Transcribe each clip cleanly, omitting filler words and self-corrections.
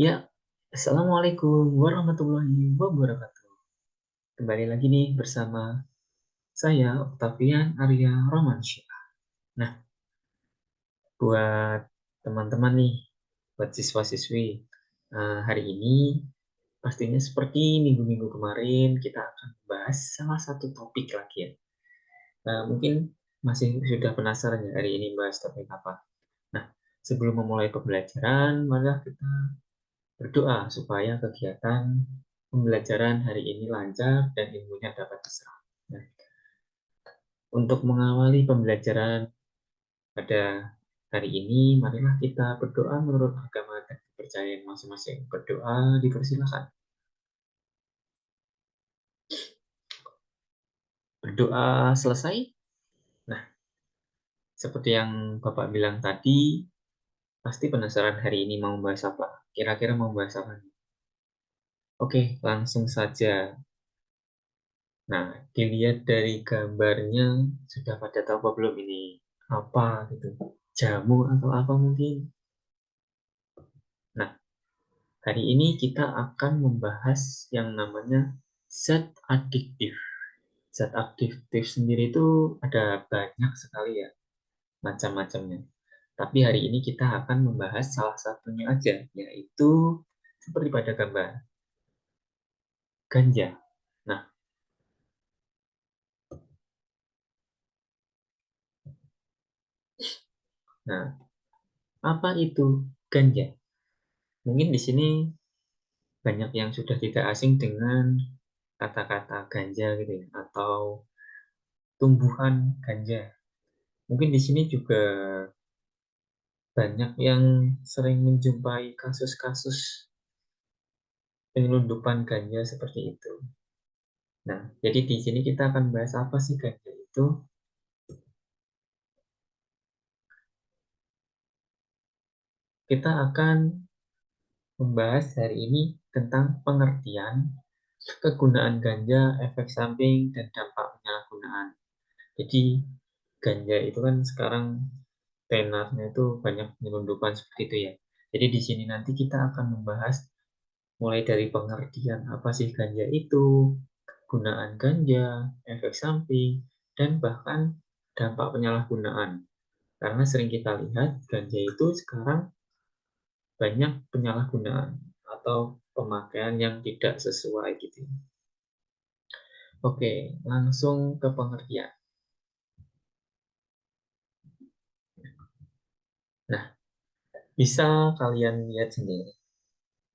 Ya, Assalamualaikum warahmatullahi wabarakatuh. Kembali lagi nih bersama saya, Octavian Arya Romansyah. Nah, buat teman-teman nih, buat siswa-siswi, hari ini pastinya seperti minggu-minggu kemarin, kita akan membahas salah satu topik lagi ya. Mungkin masih sudah penasaran ya hari ini bahas topik apa. Nah, sebelum memulai pembelajaran, mari kita berdoa supaya kegiatan pembelajaran hari ini lancar dan ilmunya dapat diserap. Nah, untuk mengawali pembelajaran pada hari ini, marilah kita berdoa menurut agama dan kepercayaan masing-masing. Berdoa dipersilakan. Berdoa selesai. Nah, seperti yang Bapak bilang tadi, pasti penasaran hari ini mau bahas apa. Kira-kira mau bahas apa? Oke, langsung saja. Nah, dilihat dari gambarnya, sudah pada tahu apa belum ini? Apa gitu? Jamu atau apa mungkin? Nah, hari ini kita akan membahas yang namanya zat adiktif. Zat adiktif sendiri itu ada banyak sekali ya, macam-macamnya. Tapi hari ini kita akan membahas salah satunya aja, yaitu seperti pada gambar, ganja. Nah, nah, apa itu ganja? Mungkin di sini banyak yang sudah tidak asing dengan kata-kata ganja gitu ya, atau tumbuhan ganja. Mungkin di sini juga banyak yang sering menjumpai kasus-kasus penyelundupan ganja seperti itu. Nah, jadi di sini kita akan bahas apa sih ganja itu. Kita akan membahas hari ini tentang pengertian, kegunaan ganja, efek samping, dan dampak penyalahgunaan. Jadi ganja itu kan sekarang tenarnya itu banyak penyelundupan seperti itu ya. Jadi di sini nanti kita akan membahas mulai dari pengertian apa sih ganja itu, gunaan ganja, efek samping, dan bahkan dampak penyalahgunaan. Karena sering kita lihat ganja itu sekarang banyak penyalahgunaan atau pemakaian yang tidak sesuai gitu. Oke, langsung ke pengertian. Nah, bisa kalian lihat sendiri.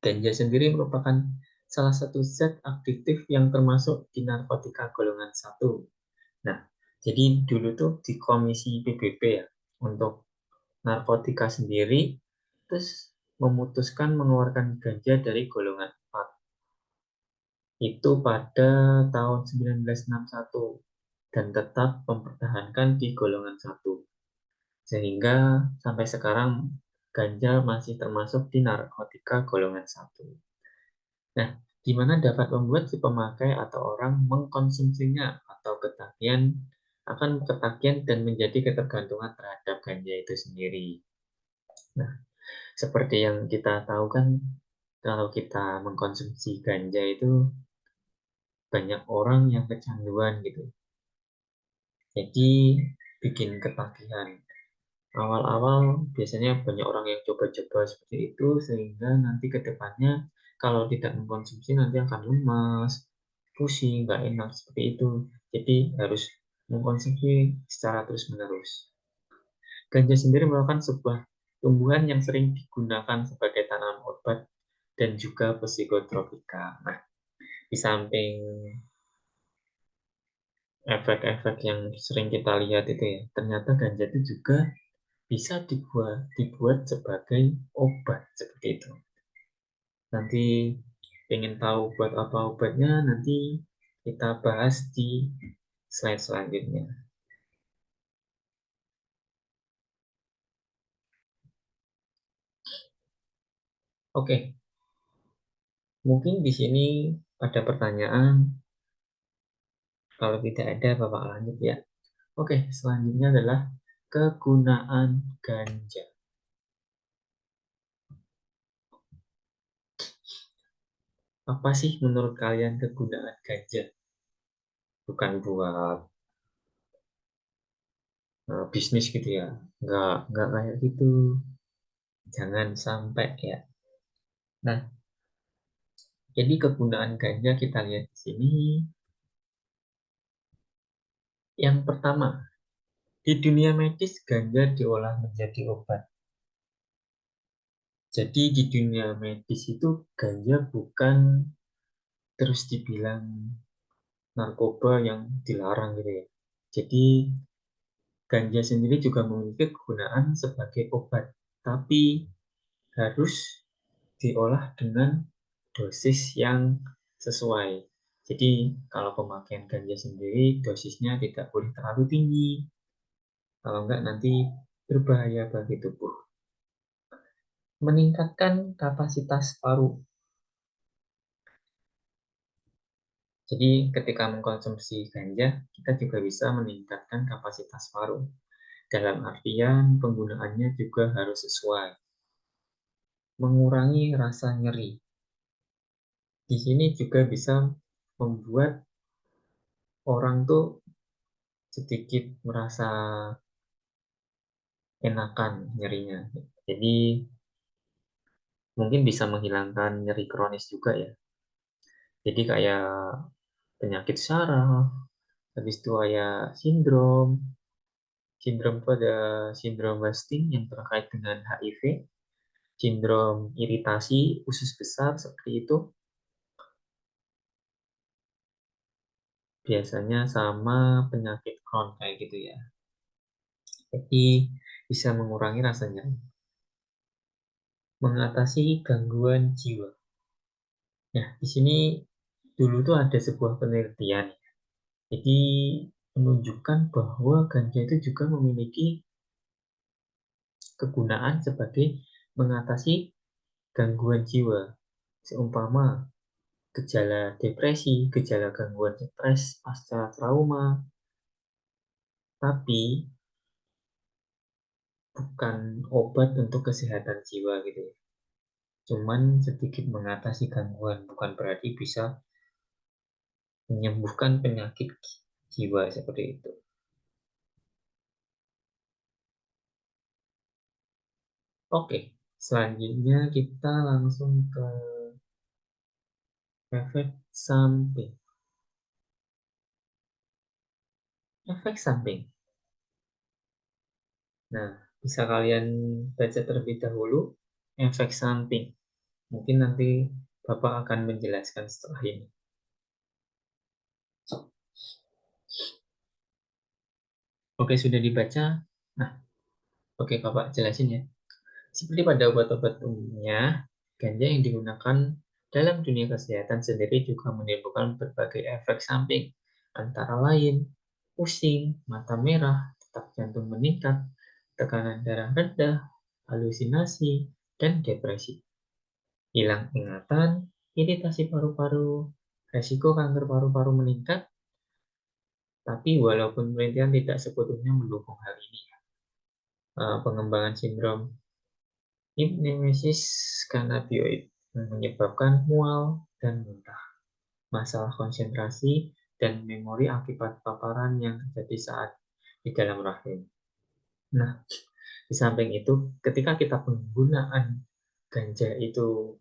Ganja sendiri merupakan salah satu zat aktif yang termasuk di narkotika golongan satu. Nah, jadi dulu tuh di Komisi PBB ya, untuk narkotika sendiri, terus memutuskan mengeluarkan ganja dari golongan 4. Itu pada tahun 1961 dan tetap mempertahankan di golongan 1. Sehingga sampai sekarang ganja masih termasuk di narkotika golongan 1. Nah, di mana dapat membuat si pemakai atau orang mengkonsumsinya atau ketagihan dan menjadi ketergantungan terhadap ganja itu sendiri. Nah, seperti yang kita tahu kan, kalau kita mengkonsumsi ganja itu banyak orang yang kecanduan gitu. Jadi bikin ketagihan. Awal-awal biasanya banyak orang yang coba-coba seperti itu sehingga nanti ke depannya kalau tidak mengkonsumsi nanti akan lemas, pusing, nggak enak seperti itu. Jadi harus mengkonsumsi secara terus-menerus. Ganja sendiri merupakan sebuah tumbuhan yang sering digunakan sebagai tanaman obat dan juga psikotropika. Nah, di samping efek-efek yang sering kita lihat itu ya, ternyata ganja itu juga bisa dibuat sebagai obat seperti itu. Nanti ingin tahu buat apa obatnya, nanti kita bahas di slide selanjutnya. Oke, mungkin di sini ada pertanyaan, kalau tidak ada Bapak lanjut ya. Oke, selanjutnya adalah kegunaan ganja. Apa sih menurut kalian kegunaan ganja? Bukan buat bisnis gitu ya. Nggak kayak gitu. Jangan sampai ya. Nah, jadi kegunaan ganja kita lihat di sini. Yang pertama, di dunia medis ganja diolah menjadi obat. Jadi di dunia medis itu ganja bukan terus dibilang narkoba yang dilarang gitu ya. Jadi ganja sendiri juga memiliki kegunaan sebagai obat, tapi harus diolah dengan dosis yang sesuai. Jadi kalau pemakaian ganja sendiri dosisnya tidak boleh terlalu tinggi, kalau enggak nanti berbahaya bagi tubuh. Meningkatkan kapasitas paru. Jadi ketika mengkonsumsi ganja, kita juga bisa meningkatkan kapasitas paru. Dalam artian penggunaannya juga harus sesuai. Mengurangi rasa nyeri. Di sini juga bisa membuat orang tuh sedikit merasa enakan nyerinya. Jadi mungkin bisa menghilangkan nyeri kronis juga ya. Jadi kayak penyakit saraf, habis itu kayak sindrom. Sindrom itu ada sindrom wasting yang terkait dengan HIV, sindrom iritasi usus besar seperti itu, biasanya sama penyakit Crohn kayak gitu ya. Jadi bisa mengurangi rasa nyeri. Mengatasi gangguan jiwa. Nah, di sini dulu tuh ada sebuah penelitian. Jadi menunjukkan bahwa ganja itu juga memiliki kegunaan sebagai mengatasi gangguan jiwa. Seumpama gejala depresi, gejala gangguan stres pasca trauma, tapi bukan obat untuk kesehatan jiwa gitu ya. Cuman sedikit mengatasi gangguan, bukan berarti bisa menyembuhkan penyakit jiwa seperti itu. Oke, selanjutnya kita langsung ke efek samping. Efek samping. Nah, bisa kalian baca terlebih dahulu efek samping. Mungkin nanti Bapak akan menjelaskan setelah ini. Oke, sudah dibaca? Nah, oke Bapak jelasin ya. Seperti pada obat-obat umumnya, ganja yang digunakan dalam dunia kesehatan sendiri juga menimbulkan berbagai efek samping, antara lain pusing, mata merah, detak jantung meningkat, tekanan darah rendah, halusinasi, dan depresi. Hilang ingatan, iritasi paru-paru, resiko kanker paru-paru meningkat, tapi walaupun penelitian tidak sepenuhnya mendukung hal ini, pengembangan sindrom hipnemesis kanabioid menyebabkan mual dan muntah, masalah konsentrasi, dan memori akibat paparan yang terjadi saat di dalam rahim. Nah, di samping itu, ketika kita penggunaan ganja itu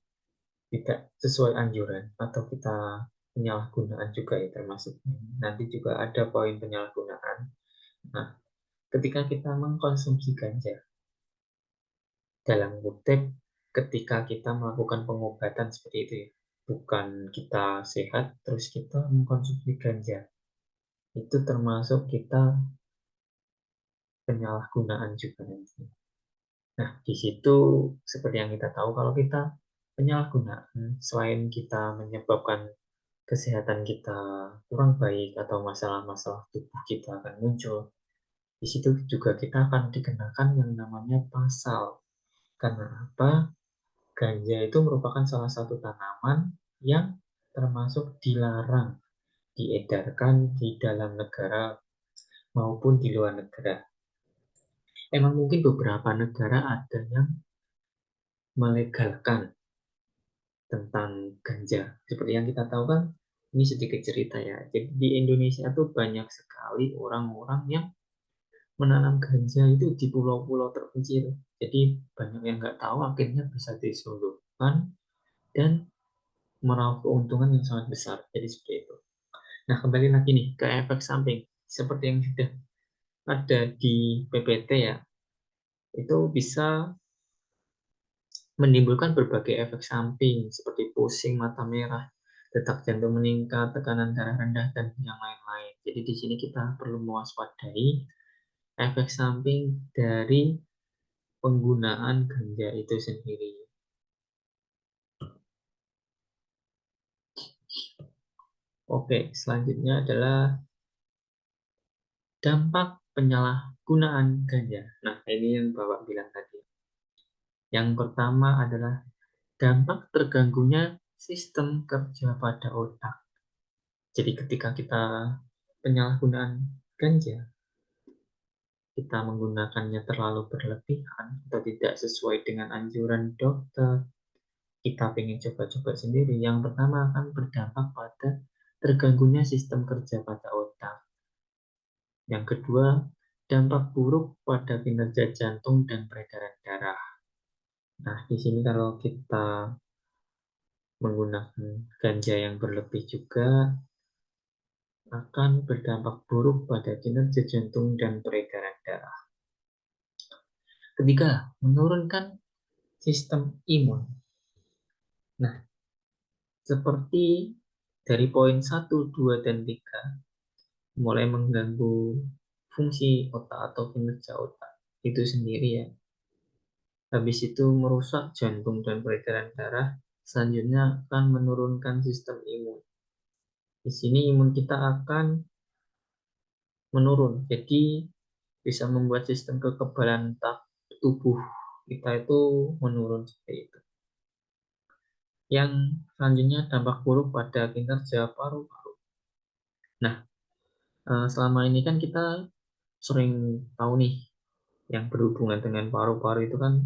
tidak sesuai anjuran atau kita penyalahgunaan juga ya termasuk nanti juga ada poin penyalahgunaan. Nah, ketika kita mengkonsumsi ganja dalam kutip ketika kita melakukan pengobatan seperti itu ya, bukan kita sehat terus kita mengkonsumsi ganja, itu termasuk kita penyalahgunaan juga nanti. Nah, di situ seperti yang kita tahu kalau kita penyalahgunaan selain kita menyebabkan kesehatan kita kurang baik atau masalah-masalah tubuh kita akan muncul, di situ juga kita akan dikenakan yang namanya pasal. Karena apa? Ganja itu merupakan salah satu tanaman yang termasuk dilarang diedarkan di dalam negara maupun di luar negara. Emang mungkin beberapa negara ada yang melegalkan, tentang ganja. Seperti yang kita tahu kan, ini sedikit cerita ya. Jadi di Indonesia tuh banyak sekali orang-orang yang menanam ganja itu di pulau-pulau terpencil. Jadi banyak yang nggak tahu akhirnya bisa disalurkan dan meraup keuntungan yang sangat besar. Jadi seperti itu. Nah, kembali lagi nih ke efek samping. Seperti yang sudah ada di PPT ya, itu bisa menimbulkan berbagai efek samping seperti pusing, mata merah, detak jantung meningkat, tekanan darah rendah, dan yang lain-lain. Jadi di sini kita perlu mewaspadai efek samping dari penggunaan ganja itu sendiri. Oke, selanjutnya adalah dampak penyalahgunaan ganja. Nah, ini yang Bapak bilang tadi. Yang pertama adalah dampak terganggunya sistem kerja pada otak. Jadi ketika kita penyalahgunaan ganja, kita menggunakannya terlalu berlebihan atau tidak sesuai dengan anjuran dokter, kita ingin coba-coba sendiri. Yang pertama akan berdampak pada terganggunya sistem kerja pada otak. Yang kedua, dampak buruk pada kinerja jantung dan peredaran darah. Nah, di sini kalau kita menggunakan ganja yang berlebih juga akan berdampak buruk pada kinerja jantung dan peredaran darah. Ketiga, menurunkan sistem imun. Nah, seperti dari poin 1, 2, dan 3, mulai mengganggu fungsi otak atau kinerja otak itu sendiri ya. Habis itu merusak jantung dan peredaran darah, selanjutnya akan menurunkan sistem imun. Di sini imun kita akan menurun, jadi bisa membuat sistem kekebalan tubuh kita itu menurun seperti itu. Yang selanjutnya dampak buruk pada kinerja paru-paru. Nah, selama ini kan kita sering tahu nih yang berhubungan dengan paru-paru itu kan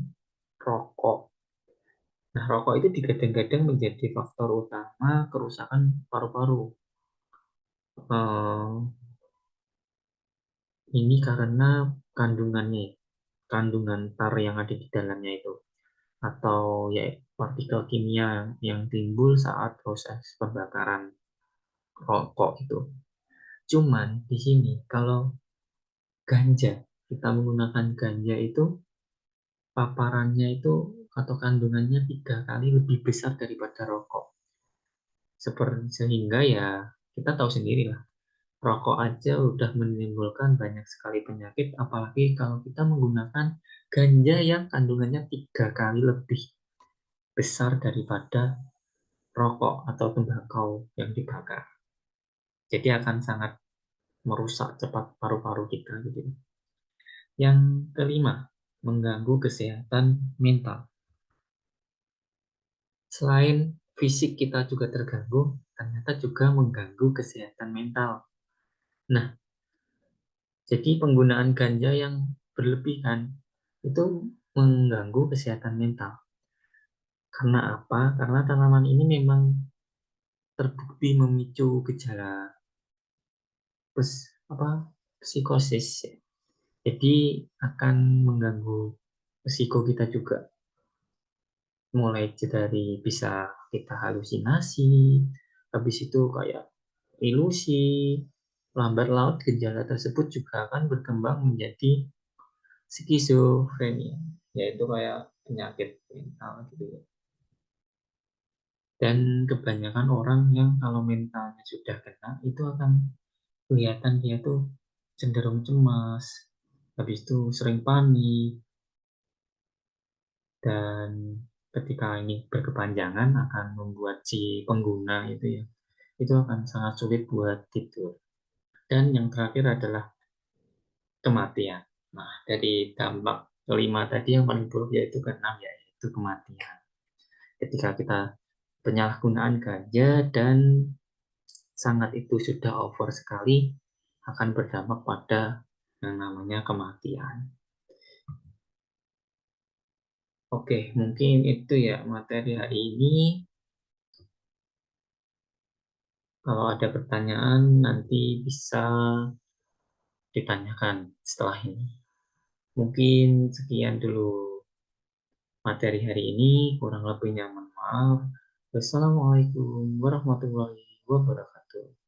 rokok. Nah, rokok itu digadang-gadang menjadi faktor utama kerusakan paru-paru. Eh, ini karena kandungannya, kandungan tar yang ada di dalamnya itu, atau ya partikel kimia yang timbul saat proses pembakaran rokok itu. Cuman di sini kalau ganja, kita menggunakan ganja itu paparannya itu atau kandungannya 3 kali lebih besar daripada rokok. Seperti sehingga ya kita tahu sendiri lah, rokok aja udah menimbulkan banyak sekali penyakit, apalagi kalau kita menggunakan ganja yang kandungannya 3 kali lebih besar daripada rokok atau tembakau yang dibakar. Jadi akan sangat merusak cepat paru-paru kita gitu. Yang kelima, mengganggu kesehatan mental. Selain fisik kita juga terganggu, ternyata juga mengganggu kesehatan mental. Nah, jadi penggunaan ganja yang berlebihan itu mengganggu kesehatan mental. Karena apa? Karena tanaman ini memang terbukti memicu gejala apa psikosis. Jadi akan mengganggu psiko kita juga. Mulai dari bisa kita halusinasi, habis itu kayak ilusi, lambat laut gejala tersebut juga akan berkembang menjadi skizofrenia, yaitu kayak penyakit mental gitu ya. Dan kebanyakan orang yang kalau mentalnya sudah kena itu akan kelihatan dia tuh cenderung cemas, habis itu sering panik, dan ketika ini berkepanjangan akan membuat si pengguna itu ya, itu akan sangat sulit buat tidur. Dan yang terakhir adalah kematian. Nah, dari dampak kelima tadi yang paling buruk yaitu keenam, yaitu kematian. Ketika kita penyalahgunaan ganja dan sangat itu sudah over sekali, akan berdampak pada yang namanya kematian. Oke, mungkin itu ya materi hari ini. Kalau ada pertanyaan nanti bisa ditanyakan setelah ini. Mungkin sekian dulu materi hari ini, kurang lebihnya mohon maaf. Wassalamualaikum warahmatullahi wabarakatuh.